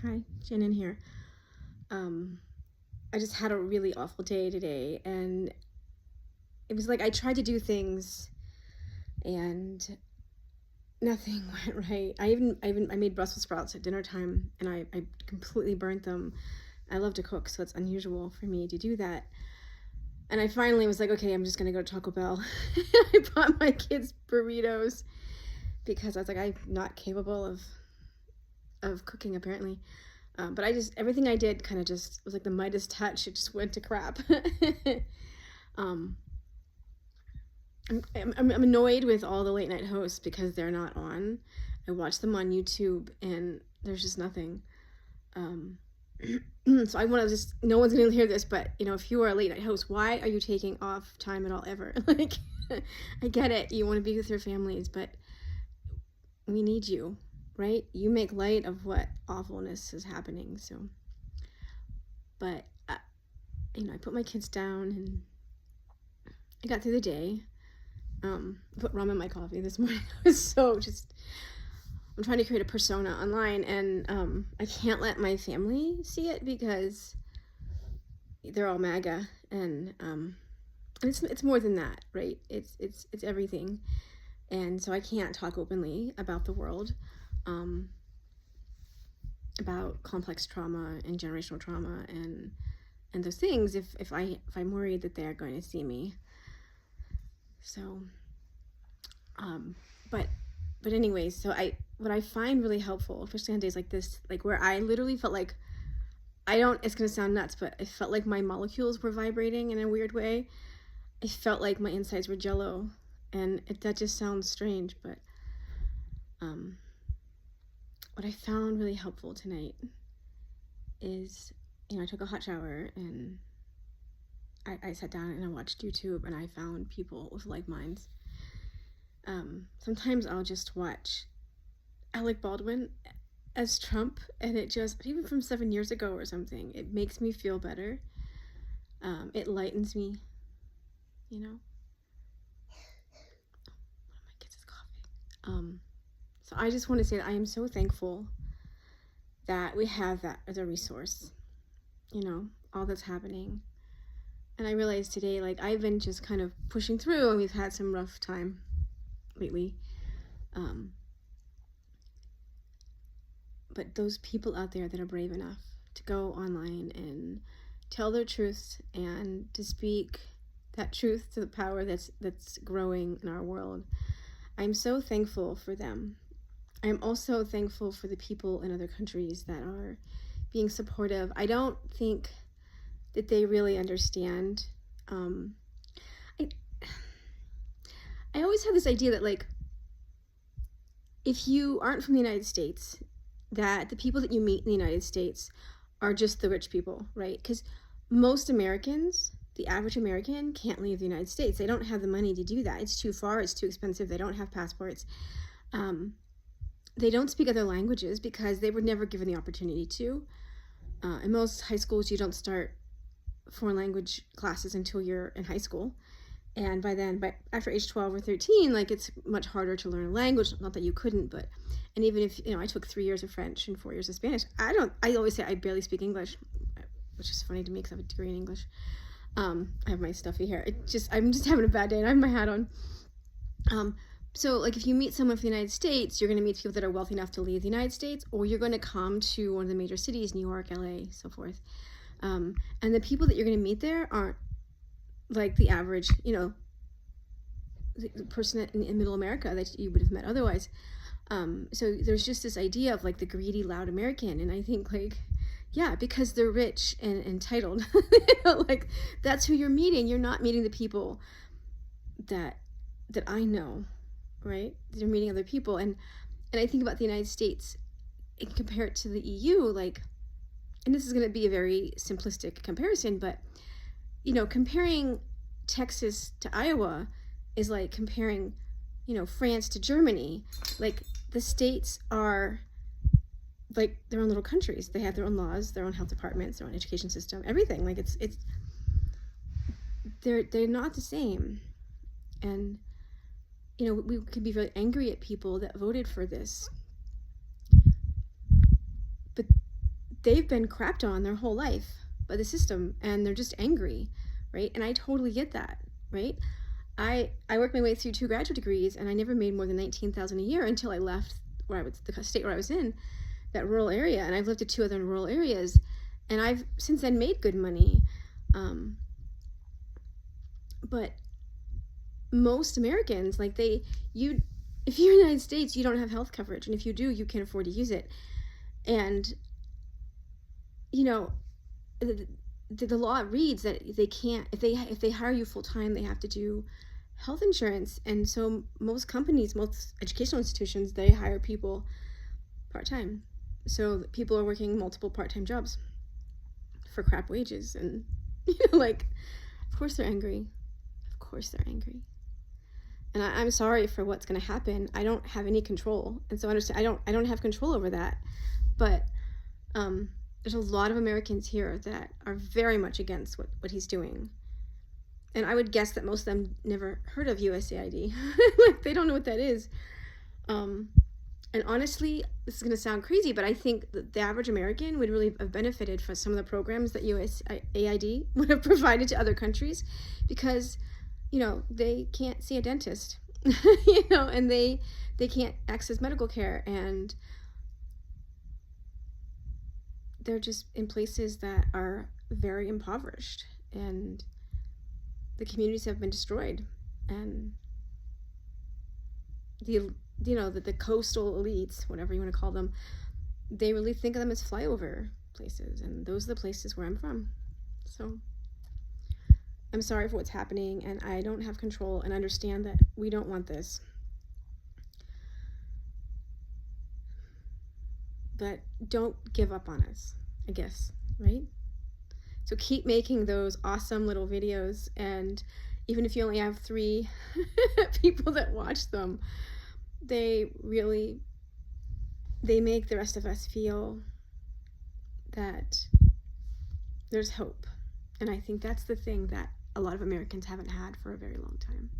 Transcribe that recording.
Hi, Shannon here. I just had a really awful day today, and it was like I tried to do things, and nothing went right. I made Brussels sprouts at dinner time, and I completely burnt them. I love to cook, so it's unusual for me to do that. And I finally was like, okay, I'm just gonna go to Taco Bell. I bought my kids burritos because I was like, I'm not capable of cooking apparently. But everything I did kind of just was like the Midas touch. It just went to crap. um, I'm annoyed with all the late night hosts because they're not on. I watch them on YouTube and there's just nothing. Um, so I want to just, no one's going to hear this, but if you are a late night host, why are you taking off time at all ever? Like, I get it. You want to be with your families, but we need you, right? You make light of what awfulness is happening. So, but I put my kids down and I got through the day. I put rum in my coffee this morning. I was I'm trying to create a persona online, and I can't let my family see it because they're all MAGA, and it's more than that, right? It's everything, and so I can't talk openly about the world, about complex trauma and generational trauma and those things if I'm worried that they're going to see me. So, but anyways, so what I find really helpful, especially on days like this, like where I literally felt like it's gonna sound nuts, but I felt like my molecules were vibrating in a weird way. I felt like my insides were jello, and that just sounds strange, but what I found really helpful tonight is, I took a hot shower and I sat down and I watched YouTube and I found people with like minds. Sometimes I'll just watch Alec Baldwin as Trump, and it just, even from 7 years ago or something, it makes me feel better. It lightens me, One of my kids is coughing. So I just want to say that I am so thankful that we have that as a resource, all that's happening. And I realized today, like, I've been just kind of pushing through, and we've had some rough time lately. But those people out there that are brave enough to go online and tell their truth and to speak that truth to the power that's growing in our world, I'm so thankful for them. I'm also thankful for the people in other countries that are being supportive. I don't think that they really understand. I always have this idea that, like, if you aren't from the United States, that the people that you meet in the United States are just the rich people, right? Because most Americans, the average American, can't leave the United States. They don't have the money to do that. It's too far. It's too expensive. They don't have passports. They don't speak other languages because they were never given the opportunity to. In most high schools, you don't start foreign language classes until you're in high school. And after age 12 or 13, like, it's much harder to learn a language. Not that you couldn't, but, and even if, I took 3 years of French and 4 years of Spanish, I always say I barely speak English, which is funny to me because I have a degree in English. I have my stuffy hair. I'm just having a bad day and I have my hat on. So, like, if you meet someone from the United States, you're going to meet people that are wealthy enough to leave the United States, or you're going to come to one of the major cities, New York, LA, so forth. And the people that you're going to meet there aren't like the average, the person in middle America that you would have met otherwise. So there's just this idea of, like, the greedy, loud American. And I think, like, yeah, because they're rich and entitled, like, that's who you're meeting. You're not meeting the people that I know, right? You're meeting other people. And I think about the United States and compare it to the EU, like, and this is going to be a very simplistic comparison, but comparing Texas to Iowa is like comparing, France to Germany. Like, the states are like their own little countries. They have their own laws, their own health departments, their own education system, everything. Like, they're not the same. And, we could be very angry at people that voted for this. But they've been crapped on their whole life by the system, and they're just angry, right? And I totally get that, right? I worked my way through 2 graduate degrees, and I never made more than $19,000 a year until I left the state where I was in, that rural area, and I've lived in 2 other rural areas, and I've since then made good money. But most Americans, like if you're in the United States, you don't have health coverage, and if you do, you can't afford to use it. And you know, the law reads that they can't, if they hire you full time, they have to do health insurance. And so most companies, most educational institutions, they hire people part-time. So people are working multiple part-time jobs for crap wages. And like, of course they're angry. Of course they're angry. And I'm sorry for what's going to happen. I don't have any control, and so I don't have control over that. But there's a lot of Americans here that are very much against what he's doing. And I would guess that most of them never heard of USAID. Like, they don't know what that is. And honestly, this is going to sound crazy, but I think that the average American would really have benefited from some of the programs that USAID would have provided to other countries, because, they can't see a dentist, and they can't access medical care, and they're just in places that are very impoverished, and the communities have been destroyed, and the coastal elites, whatever you want to call them, they really think of them as flyover places, and those are the places where I'm from. So I'm sorry for what's happening, and I don't have control, and understand that we don't want this. But don't give up on us, I guess, right? So keep making those awesome little videos, and even if you only have 3 people that watch them, they make the rest of us feel that there's hope. And I think that's the thing that a lot of Americans haven't had for a very long time.